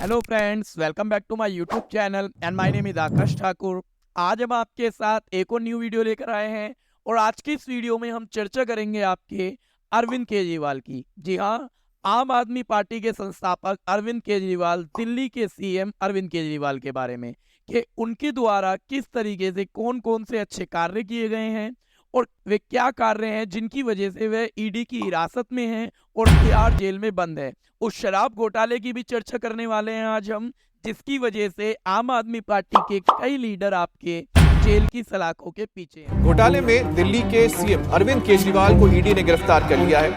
Hello friends, welcome back to my YouTube channel and my name is Akash Thakur. आज हम आपके साथ एक और न्यू वीडियो लेकर आए हैं और आज की इस वीडियो में हम चर्चा करेंगे आपके अरविंद केजरीवाल की। जी हाँ, आम आदमी पार्टी के संस्थापक अरविंद केजरीवाल, दिल्ली के सीएम अरविंद केजरीवाल के बारे में कि उनके द्वारा किस तरीके से कौन कौन से अच्छे कार्य किए गए हैं और वे क्या कार्य हैं जिनकी वजह से वे ईडी की हिरासत में हैं और तिहाड़ जेल में बंद है। उस शराब घोटाले की भी चर्चा करने वाले हैं आज हम, जिसकी वजह से आम आदमी पार्टी के कई लीडर आपके जेल की सलाखों के पीछे हैं। घोटाले में दिल्ली के सीएम अरविंद केजरीवाल को ईडी ने गिरफ्तार कर लिया है।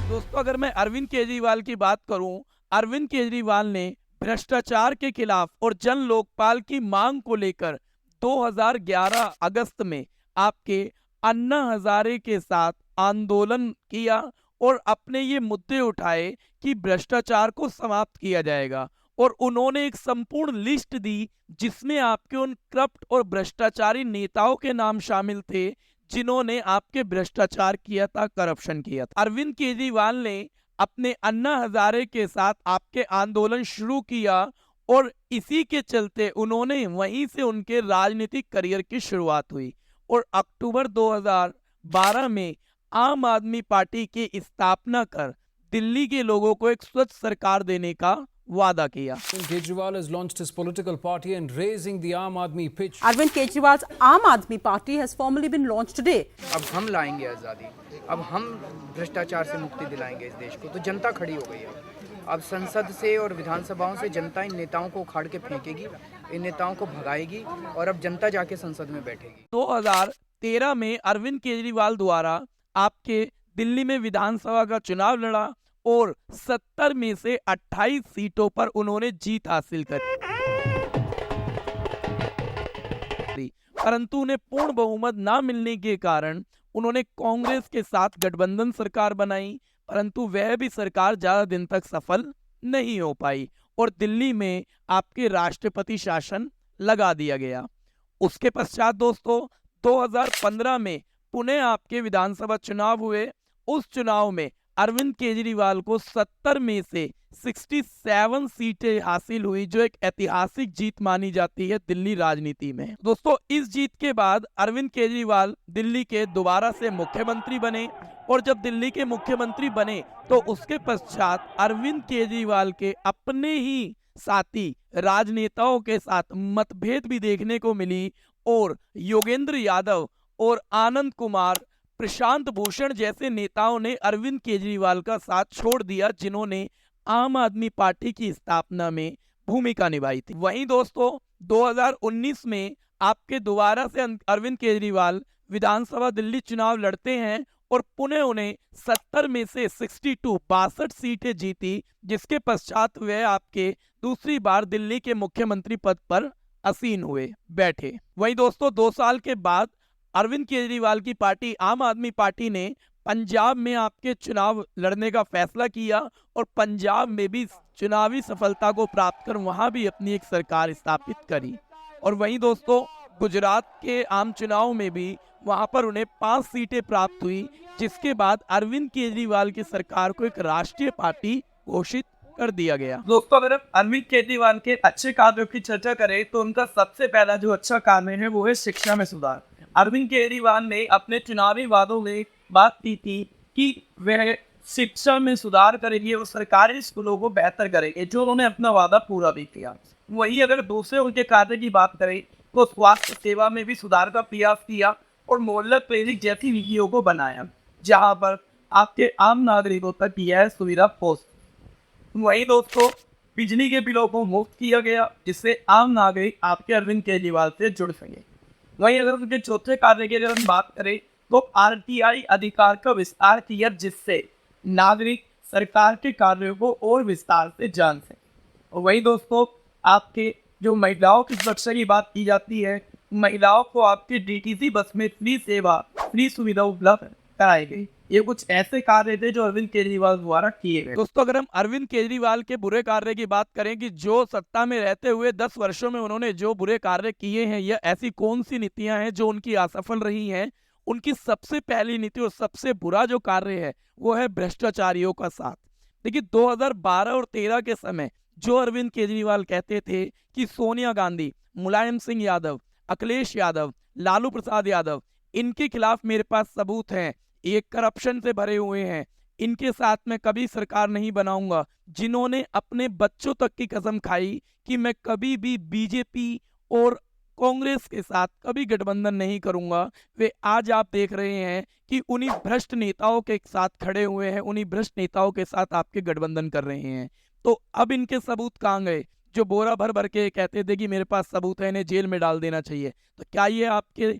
दोस्तों, अगर मैं अरविंद केजरीवाल की बात करूं, अरविंद केजरीवाल ने भ्रष्टाचार के खिलाफ और जन लोकपाल की मांग को लेकर 2011 अगस्त में आपके अन्ना हजारे के साथ आंदोलन किया और अपने ये मुद्दे उठाए कि भ्रष्टाचार को समाप्त किया जाएगा। और उन्होंने एक संपूर्ण लिस्ट दी जिसमें आपके उन करप्ट और भ्रष्टाचारी नेताओं के नाम शामिल थे जिन्होंने आपके भ्रष्टाचार किया था, करप्शन किया था। अरविंद केजरीवाल ने अपने अन्ना हजारे के साथ आपके आंदोलन शुरू किया और इसी के चलते उन्होंने वहीं से उनके राजनीतिक करियर की शुरुआत हुई और अक्टूबर 2012 में आम आदमी पार्टी की स्थापना कर दिल्ली के लोगों को एक स्वच्छ सरकार देने का वादा किया। Kejriwal has launched his political party and raising the Aam Aadmi pitch. Arvind Kejriwal's Aam Aadmi Party has formally been launched today. अब हम लाएंगे आज़ादी, अब हम भ्रष्टाचार से मुक्ति दिलाएंगे इस देश को। तो जनता खड़ी हो गई है। अब संसद से और विधानसभाओं से जनता इन नेताओं को उखाड़ के फेंकेगी, इन नेताओं को भगाएगी और अब जनता जाके संसद में बैठेगी। 2013 में अरविंद केजरीवाल द्वारा आपके दिल्ली में विधानसभा का चुनाव लड़ा और 70 में से 28 सीटों पर उन्होंने जीत हासिल करी, परंतु उन्हें पूर्ण बहुमत ना मिलने के कारण उन्होंने कांग्रेस के साथ गठबंधन सरकार बनाई, परंतु वह भी सरकार ज्यादा दिन तक सफल नहीं हो पाई और दिल्ली में आपके राष्ट्रपति शासन लगा दिया गया। उसके पश्चात दोस्तों 2015 में पुनः आपके विधानसभा चुनाव हुए। उस चुनाव में अरविंद केजरीवाल को 70 में से 67 सीटें हासिल हुई, जो एक ऐतिहासिक जीत मानी जाती है दिल्ली राजनीति में। दोस्तों, इस जीत के बाद अरविंद केजरीवाल दिल्ली के दोबारा से मुख्यमंत्री बने और जब दिल्ली के मुख्यमंत्री बने तो उसके पश्चात अरविंद केजरीवाल के अपने ही साथी राजनेताओं के साथ मतभेद भी देखने को मिली और योगेंद्र यादव और आनंद कुमार, प्रशांत भूषण जैसे नेताओं ने अरविंद केजरीवाल का साथ छोड़ दिया, जिन्होंने आम आदमी पार्टी की स्थापना में भूमिका निभाई थी। वहीं दोस्तों 2019 में आपके दोबारा से अरविंद केजरीवाल विधानसभा दिल्ली चुनाव लड़ते हैं और पुनः उन्हें 70 में से 62 सीटें जीती, जिसके पश्चात वे आपके दूसरी बार दिल्ली के मुख्यमंत्री पद पर आसीन हुए, बैठे। वहीं दोस्तों 2 साल के बाद अरविंद केजरीवाल की पार्टी आम आदमी पार्टी ने पंजाब में आपके चुनाव लड़ने का फैसला किया और पंजाब में भी चुनावी सफलता को प्राप्त कर वहां भी अपनी एक सरकार स्थापित करी। और वहीं दोस्तों गुजरात के आम चुनाव में भी वहां पर उन्हें 5 सीटें प्राप्त हुई, जिसके बाद अरविंद केजरीवाल की सरकार को एक राष्ट्रीय पार्टी घोषित कर दिया गया। दोस्तों, अगर हम अरविंद केजरीवाल के अच्छे कार्यों की चर्चा करें तो उनका सबसे पहला जो अच्छा कार्य है वो है शिक्षा में सुधार। अरविंद केजरीवाल ने अपने चुनावी वादों में बात की थी कि वह शिक्षा में सुधार करेंगे और सरकारी स्कूलों को बेहतर करेंगे, जो उन्होंने अपना वादा पूरा भी किया। वहीं अगर दूसरे उनके कार्य की बात करें तो स्वास्थ्य सेवा में भी सुधार का प्रयास किया और मोहल्ला क्लिनिक जैसी नीतियों को बनाया, जहां पर आपके आम नागरिकों तक यह सुविधा पहुंच। वहीं दोस्तों बिजली के बिलों को मुक्त किया गया, जिससे आम नागरिक आपके अरविंद केजरीवाल से जुड़ सके। वहीं अगर उनके चौथे कार्य की अगर हम बात करें तो आरटीआई अधिकार का विस्तार किया, जिससे नागरिक सरकार के कार्यों को और विस्तार से जान सके। और वहीं दोस्तों आपके जो महिलाओं की सुरक्षा की बात की जाती है, महिलाओं को आपके डीटीसी बस में फ्री सुविधा उपलब्ध कराई गई। ये कुछ ऐसे कार्य थे जो अरविंद केजरीवाल द्वारा किए गए। दोस्तों, अगर हम अरविंद केजरीवाल के बुरे कार्य की बात करें कि जो सत्ता में रहते हुए 10 वर्षों में उन्होंने जो बुरे कार्य किए हैं, या ऐसी कौन सी नीतियां हैं जो उनकी असफल रही हैं, उनकी सबसे पहली नीति और सबसे बुरा जो कार्य है वो है भ्रष्टाचारियों का साथ। देखिए 2012 और 13 के समय जो अरविंद केजरीवाल कहते थे कि सोनिया गांधी, मुलायम सिंह यादव, अखिलेश यादव, लालू प्रसाद यादव, इनके खिलाफ मेरे पास सबूत हैं, ये करप्शन से भरे हुए हैं, इनके साथ मैं कभी सरकार नहीं बनाऊंगा, जिन्होंने अपने बच्चों तक की कसम खाई कि मैं कभी भी बीजेपी और कांग्रेस के साथ कभी गठबंधन नहीं करूंगा, वे आज आप देख रहे हैं कि उन्हीं भ्रष्ट नेताओं के साथ खड़े हुए हैं, उन्हीं भ्रष्ट नेताओं के साथ आपके गठबंधन कर रहे हैं। तो अब इनके सबूत कहाँ गए? जो बोरा भर भर के कहते थे कि मेरे पास सबूत है, इन्हें जेल में डाल देना चाहिए, तो क्या ये आपके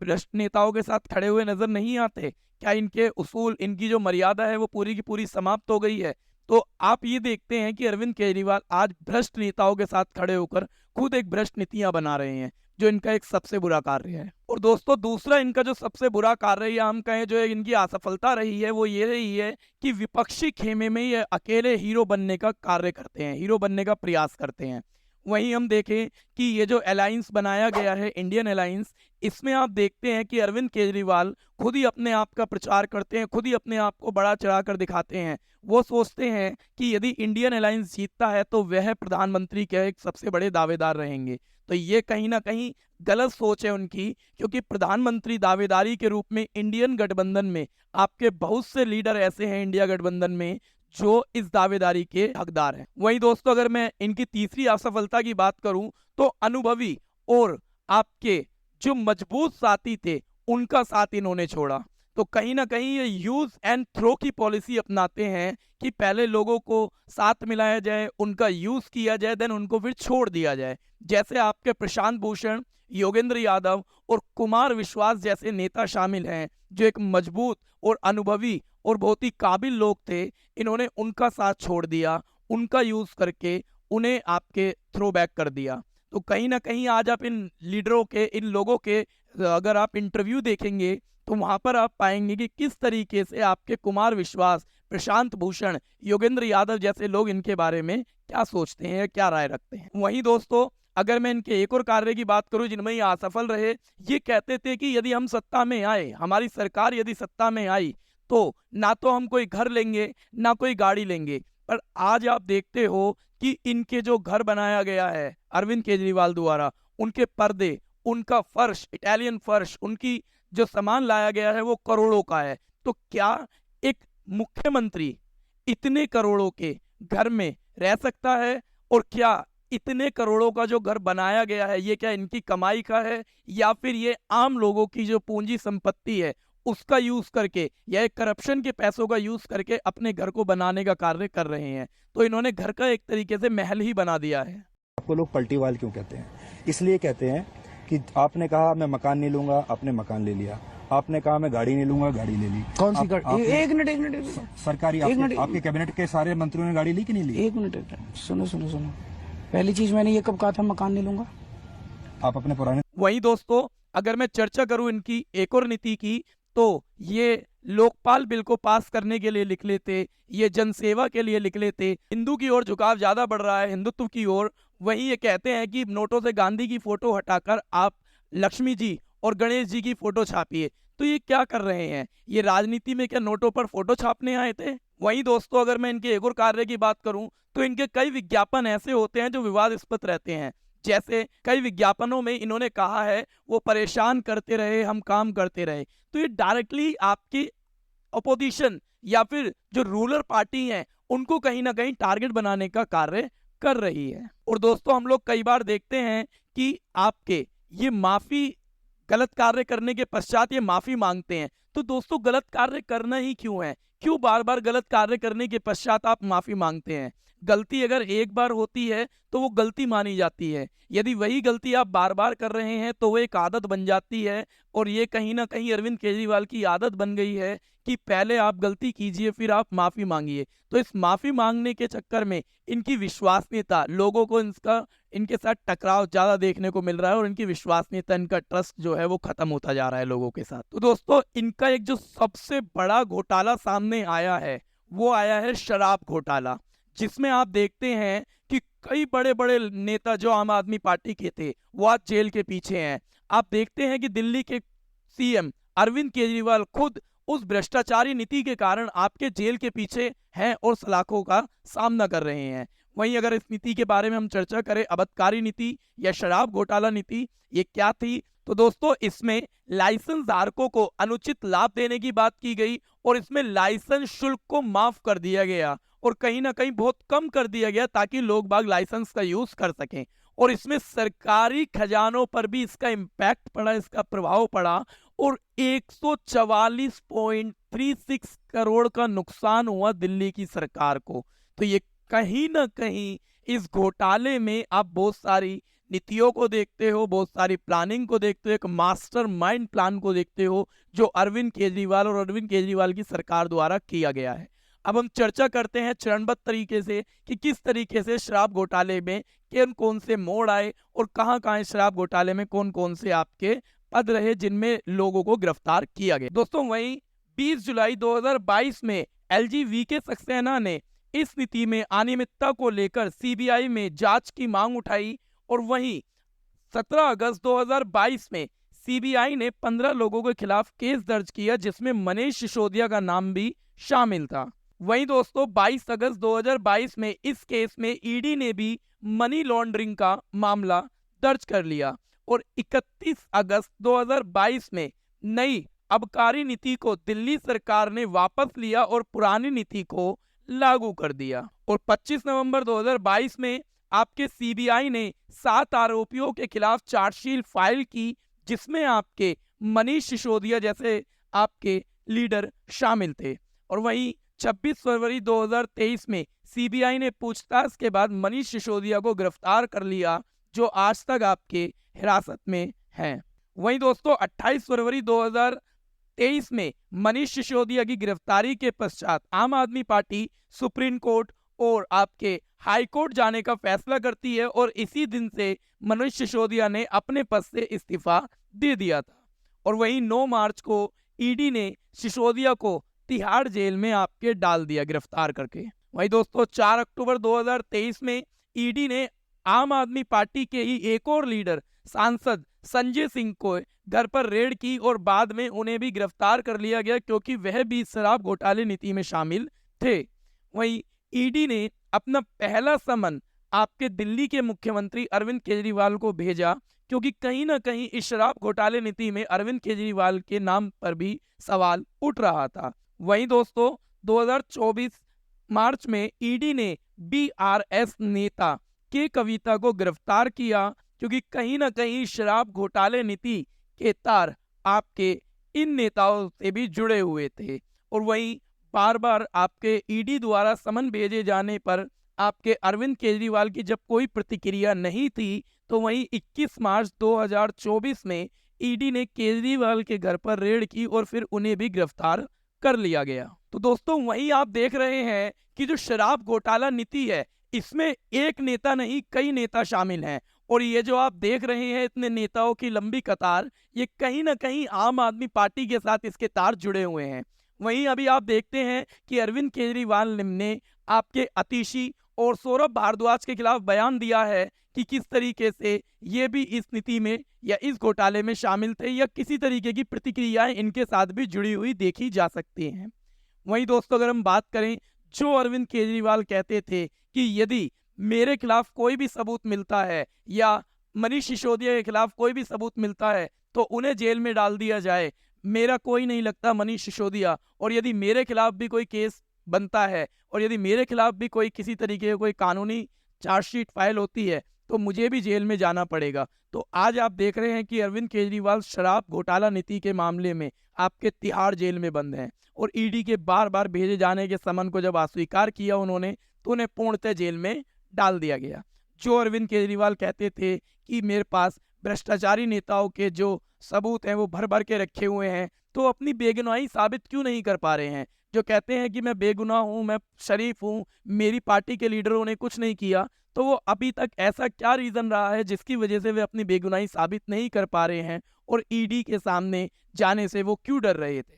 भ्रष्ट नेताओं के साथ खड़े हुए नजर नहीं आते? क्या इनके उसूल, इनकी जो मर्यादा है वो पूरी की पूरी समाप्त हो गई है? तो आप ये देखते हैं कि अरविंद केजरीवाल आज भ्रष्ट नेताओं के साथ खड़े होकर खुद एक भ्रष्ट नीतियां बना रहे हैं, जो इनका एक सबसे बुरा कार्य है। और दोस्तों दूसरा इनका जो सबसे बुरा कार्य या हम कहें जो इनकी असफलता रही है वो ये रही है कि विपक्षी खेमे में ये अकेले हीरो बनने का कार्य करते हैं, हीरो बनने का प्रयास करते हैं। वहीं हम देखें कि ये जो अलायंस बनाया गया है, इंडियन अलायंस, इसमें आप देखते हैं कि अरविंद केजरीवाल खुद ही अपने आप का प्रचार करते हैं, खुद ही अपने आप को बड़ा चढ़ा कर दिखाते हैं। वो सोचते हैं कि यदि इंडियन अलायंस जीतता है तो वह प्रधानमंत्री के एक सबसे बड़े दावेदार रहेंगे। तो ये कहीं ना कहीं गलत सोच है उनकी, क्योंकि प्रधानमंत्री दावेदारी के रूप में इंडियन गठबंधन में आपके बहुत से लीडर ऐसे हैं इंडिया गठबंधन में जो इस दावेदारी के हकदार हैं। वहीं दोस्तों अगर मैं इनकी तीसरी असफलता की बात करूं तो अनुभवी और आपके जो मजबूत साथी थे उनका साथ इन्होंने छोड़ा। तो कहीं ना कहीं ये यूज एंड थ्रो की पॉलिसी अपनाते हैं कि पहले लोगों को साथ मिलाया जाए, उनका यूज किया जाए, देन उनको फिर छोड़ दिया जाए। जैसे आपके प्रशांत भूषण, योगेंद्र यादव और कुमार विश्वास जैसे नेता शामिल हैं जो एक मजबूत और अनुभवी और बहुत ही काबिल लोग थे, इन्होंने उनका साथ छोड़ दिया, उनका यूज करके उन्हें आपके थ्रो बैक कर दिया। तो कहीं ना कहीं आज आप इन लीडरों के, इन लोगों के अगर आप इंटरव्यू देखेंगे तो वहां पर आप पाएंगे कि किस तरीके से आपके कुमार विश्वास, प्रशांत भूषण, योगेंद्र यादव जैसे लोग इनके बारे में क्या सोचते हैं, क्या राय रखते हैं। वहीं दोस्तों अगर मैं इनके एक और कार्य की बात करूं जिनमें ये असफल रहे, ये कहते थे कि यदि हम सत्ता में आए, हमारी सरकार यदि सत्ता में आई तो ना तो हम कोई घर लेंगे ना कोई गाड़ी लेंगे। पर आज आप देखते हो कि इनके जो घर बनाया गया है अरविंद केजरीवाल द्वारा, उनके पर्दे, उनका फर्श, इटालियन फर्श, उनकी जो सामान लाया गया है वो करोड़ों का है। तो क्या एक मुख्यमंत्री इतने करोड़ों के घर में रह सकता है? और क्या इतने करोड़ों का जो घर बनाया गया है ये क्या इनकी कमाई का है, या फिर ये आम लोगों की जो पूंजी संपत्ति है उसका यूज करके या एक करप्शन के पैसों का यूज करके अपने घर को बनाने का कार्य कर रहे हैं? तो इन्होंने घर का एक तरीके से महल ही बना दिया है। आपको लोग पलटीवाल क्यों कहते हैं? इसलिए कहते हैं कि आपने कहा मैं मकान नहीं लूंगा, आपने मकान ले लिया। आपने कहा मैं गाड़ी नहीं लूंगा, गाड़ी ले ली। कौन सी गाड़ी? एक मिनट सरकारी आपके कैबिनेट के सारे मंत्रियों ने गाड़ी ली कि नहीं ली? एक मिनट सुनो। पहली चीज मैंने ये कब कहा था मकान नहीं लूंगा? आप अपने पुराने। वहीं दोस्तों अगर मैं चर्चा करूं इनकी एक और नीति की, तो ये लोकपाल बिल को पास करने के लिए लिख लेते, ये जनसेवा के लिए लिख लेते। हिंदू की ओर झुकाव ज्यादा बढ़ रहा है, हिंदुत्व की ओर। वहीं ये कहते हैं कि नोटों से गांधी की फोटो हटाकर आप लक्ष्मी जी और गणेश जी की फोटो छापिए। तो ये क्या कर रहे हैं? ये राजनीति में क्या नोटों पर फोटो छापने आए थे? वहीं दोस्तों अगर मैं इनके एक और कार्य की बात करूं तो इनके कई विज्ञापन ऐसे होते हैं जो विवादास्पद रहते हैं। जैसे कई विज्ञापनों में इन्होंने कहा है वो परेशान करते रहे, हम काम करते रहे। तो ये डायरेक्टली आपकी अपोजिशन या फिर जो रूलर पार्टी है उनको कहीं ना कहीं टारगेट बनाने का कार्य कर रही है। और दोस्तों हम लोग कई बार देखते हैं कि आपके ये माफी, गलत कार्य करने के पश्चात ये माफी मांगते हैं। तो दोस्तों गलत कार्य करना ही क्यों है? क्यों बार बार गलत कार्य करने के पश्चात आप माफी मांगते हैं? गलती अगर एक बार होती है तो वो गलती मानी जाती है। यदि वही गलती आप बार बार कर रहे हैं तो वो एक आदत बन जाती है। और ये कहीं ना कहीं अरविंद केजरीवाल की आदत बन गई है कि पहले आप गलती कीजिए फिर आप माफी मांगिए। तो इस माफी मांगने के चक्कर में इनकी विश्वसनीयता, लोगों को इनके साथ टकराव ज्यादा देखने को मिल रहा है और इनकी विश्वसनीयता, इनका ट्रस्ट जो है वो खत्म होता जा रहा है लोगों के साथ। तो दोस्तों इनका एक जो सबसे बड़ा घोटाला सामने आया है वो आया है शराब घोटाला, जिसमें आप देखते हैं कि कई बड़े बड़े नेता जो आम आदमी पार्टी के थे वो आज जेल के पीछे हैं। आप देखते हैं कि दिल्ली के सीएम अरविंद केजरीवाल खुद उस भ्रष्टाचारी नीति के कारण आपके जेल के पीछे हैं और सलाखों का सामना कर रहे हैं। वहीं अगर इस नीति के बारे में हम चर्चा करें, अबकारी नीति या शराब घोटाला नीति, ये क्या थी? तो दोस्तों इसमें लाइसेंस धारकों को अनुचित लाभ देने की बात की गई और इसमें लाइसेंस शुल्क को माफ कर दिया गया और कहीं ना कहीं बहुत कम कर दिया गया ताकि लोग बाग लाइसेंस का यूज कर सकें। और इसमें सरकारी खजानों पर भी इसका इम्पैक्ट पड़ा, इसका प्रभाव पड़ा और 144.36 करोड़ का नुकसान हुआ दिल्ली की सरकार को। तो ये कहीं ना कहीं इस घोटाले में आप बहुत सारी नीतियों को देखते हो, बहुत सारी प्लानिंग को देखते हो, एक मास्टरमाइंड प्लान को देखते हो जो अरविंद केजरीवाल और अरविंद केजरीवाल की सरकार द्वारा किया गया है। अब हम चर्चा करते हैं चरणबद्ध तरीके से कि किस तरीके से शराब घोटाले में कौन कौन से मोड़ आए और कहां कहां शराब घोटाले में कौन कौन से आपके पद रहे जिनमें लोगों को गिरफ्तार किया गया। दोस्तों वहीं 20 जुलाई 2022 में एलजी वीके सक्सेना ने इस नीति में अनियमितता को लेकर सीबीआई में जांच की मांग उठाई और वहीं 17 अगस्त 2022 में सीबीआई ने 15 लोगों के खिलाफ केस दर्ज किया जिसमें मनीष सिसोदिया का नाम भी शामिल था। वहीं दोस्तों 22 अगस्त 2022 में इस केस में ईडी ने भी मनी लॉन्ड्रिंग का मामला दर्ज कर लिया और 31 अगस्त 2022 में नई आबकारी नीति को दिल्ली सरकार ने वापस लिया और पुरानी नीति को लागू कर दिया। और 25 नवंबर 2022 में आपके सीबीआई ने 7 आरोपियों के खिलाफ चार्जशीट फाइल की जिसमें आपके मनीष सिसोदिया जैसे आपके लीडर शामिल थे। और वहीं 26 फरवरी 2023 में सीबीआई ने पूछताछ के बाद मनीष सिसोदिया को गिरफ्तार कर लिया जो आज तक आपके हिरासत में हैं। वहीं दोस्तों 28 फरवरी 2023 में मनीष सिसोदिया की गिरफ्तारी के पश्चात आम आदमी पार्टी सुप्रीम कोर्ट और आपके हाई कोर्ट जाने का फैसला करती है और इसी दिन से मनीष सिसोदिया ने अपने पद से इस्तीफा दे दिया था। और वहीं 9 मार्च को ईडी ने सिसोदिया को तिहाड़ जेल में आपके डाल दिया गिरफ्तार करके। वहीं दोस्तों 4 अक्टूबर 2023 में ईडी ने आम आदमी पार्टी के ही एक और लीडर सांसद संजय सिंह को घर पर रेड की और बाद में उन्हें भी गिरफ्तार कर लिया गया क्योंकि वह भी शराब घोटाले नीति में शामिल थे। वहीं ईडी ने अपना पहला समन आपके दिल्ली के मुख्यमंत्री अरविंद केजरीवाल को भेजा क्योंकि कहीं ना कहीं इस शराब घोटाले नीति में अरविंद केजरीवाल के नाम पर भी सवाल उठ रहा था। वहीं दोस्तों 2024 मार्च में ईडी ने बीआरएस नेता के कविता को गिरफ्तार किया क्योंकि कहीं ना कहीं शराब घोटाले नीति के तार आपके इन नेताओं से भी जुड़े हुए थे। और वहीं बार बार आपके ईडी द्वारा समन भेजे जाने पर आपके अरविंद केजरीवाल की जब कोई प्रतिक्रिया नहीं थी तो वहीं 21 मार्च 2024 में ईडी ने केजरीवाल के घर पर रेड की और फिर उन्हें भी गिरफ्तार कर लिया गया। तो दोस्तों वहीं आप देख रहे हैं कि जो शराब घोटाला नीति है इसमें एक नेता नहीं कई नेता शामिल हैं और ये जो आप देख रहे हैं इतने नेताओं की लंबी कतार, ये कहीं ना कहीं आम आदमी पार्टी के साथ इसके तार जुड़े हुए हैं। वहीं अभी आप देखते हैं कि अरविंद केजरीवाल ने आपके अतिशी और सौरभ भारद्वाज के खिलाफ बयान दिया है कि किस तरीके से ये भी इस नीति में या इस घोटाले में शामिल थे या किसी तरीके की प्रतिक्रियाएं इनके साथ भी जुड़ी हुई देखी जा सकती हैं। वहीं दोस्तों अगर हम बात करें, जो अरविंद केजरीवाल कहते थे कि यदि मेरे खिलाफ कोई भी सबूत मिलता है या मनीष सिसोदिया के खिलाफ कोई भी सबूत मिलता है तो उन्हें जेल में डाल दिया जाए, मेरा कोई नहीं लगता मनीष सिसोदिया, और यदि मेरे खिलाफ भी कोई केस बनता है और यदि मेरे खिलाफ भी कोई किसी तरीके की कोई कानूनी चार्जशीट फाइल होती है तो मुझे भी जेल में जाना पड़ेगा। तो आज आप देख रहे हैं कि अरविंद केजरीवाल शराब घोटाला नीति के मामले में आपके तिहाड़ जेल में बंद हैं और ईडी के बार बार भेजे जाने के समन को जब अस्वीकार किया उन्होंने तो उन्हें पूर्णतः जेल में डाल दिया गया। जो अरविंद केजरीवाल कहते थे कि मेरे पास भ्रष्टाचारी नेताओं के जो सबूत हैं वो भर भर के रखे हुए हैं, तो अपनी बेगुनाही साबित क्यों नहीं कर पा रहे हैं? जो कहते हैं कि मैं बेगुनाह हूं, मैं शरीफ हूं, मेरी पार्टी के लीडरों ने कुछ नहीं किया, तो वो अभी तक ऐसा क्या रीजन रहा है जिसकी वजह से वे अपनी बेगुनाही साबित नहीं कर पा रहे हैं और ईडी के सामने जाने से वो क्यों डर रहे थे?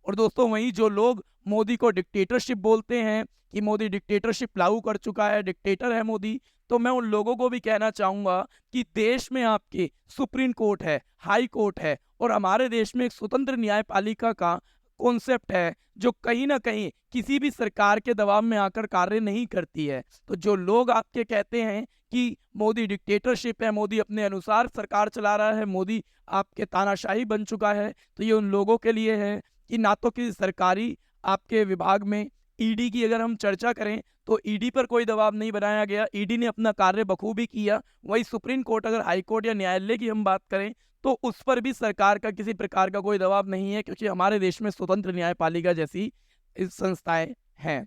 और दोस्तों वहीं जो लोग मोदी को डिक्टेटरशिप बोलते हैं कि मोदी डिक्टेटरशिप लागू कर चुका है, डिक्टेटर है मोदी, तो मैं उन लोगों को भी कहना चाहूंगा कि देश में आपके सुप्रीम कोर्ट है, हाई कोर्ट है और हमारे देश में एक स्वतंत्र न्यायपालिका का कॉन्सेप्ट है जो कहीं ना कहीं किसी भी सरकार के दबाव में आकर कार्य नहीं करती है। तो जो लोग आपके कहते हैं कि मोदी डिक्टेटरशिप है, मोदी अपने अनुसार सरकार चला रहा है, मोदी आपके तानाशाही बन चुका है, तो ये उन लोगों के लिए है कि ना तो किसी सरकारी आपके विभाग में ईडी की अगर हम चर्चा करें तो ईडी पर कोई दबाव नहीं बनाया गया, ईडी ने अपना कार्य बखूबी किया। वही सुप्रीम कोर्ट, अगर हाई कोर्ट या न्यायालय की हम बात करें तो उस पर भी सरकार का किसी प्रकार का कोई दबाव नहीं है, क्योंकि हमारे देश में स्वतंत्र न्यायपालिका जैसी इस संस्थाएं हैं।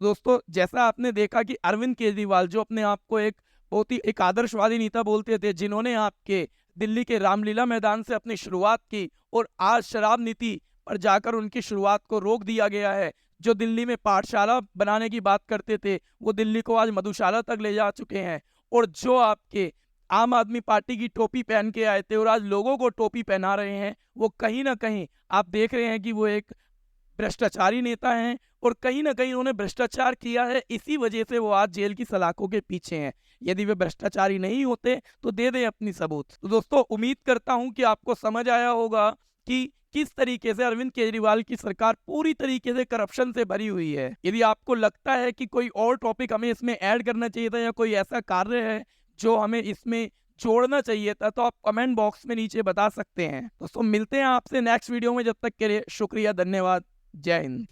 दोस्तों, जैसा आपने देखा कि अरविंद केजरीवाल जो अपने आप को एक बहुत ही एक आदर्शवादी नेता बोलते थे, जिन्होंने आपके दिल्ली के रामलीला मैदान से अपनी शुरुआत की और आज शराब नीति पर जाकर उनकी शुरुआत को रोक दिया गया है। जो दिल्ली में पाठशाला बनाने की बात करते थे वो दिल्ली को आज मधुशाला तक ले जा चुके हैं। और जो आपके आम आदमी पार्टी की टोपी पहन के आए थे और आज लोगों को टोपी पहना रहे हैं, वो कहीं ना कहीं आप देख रहे हैं कि वो एक भ्रष्टाचारी नेता हैं और कहीं ना कहीं उन्होंने भ्रष्टाचार किया है, इसी वजह से वो आज जेल की सलाखों के पीछे हैं। यदि वे भ्रष्टाचारी नहीं होते तो दे दें अपनी सबूत। तो दोस्तों, उम्मीद करता हूं कि आपको समझ आया होगा कि किस तरीके से अरविंद केजरीवाल की सरकार पूरी तरीके से करप्शन से भरी हुई है। यदि आपको लगता है कि कोई और टॉपिक हमें इसमें ऐड करना चाहिए था या कोई ऐसा कार्य है जो हमें इसमें जोड़ना चाहिए था, तो आप कमेंट बॉक्स में नीचे बता सकते हैं। दोस्तों, मिलते हैं आपसे नेक्स्ट वीडियो में। जब तक के लिए शुक्रिया, धन्यवाद, जय हिंद।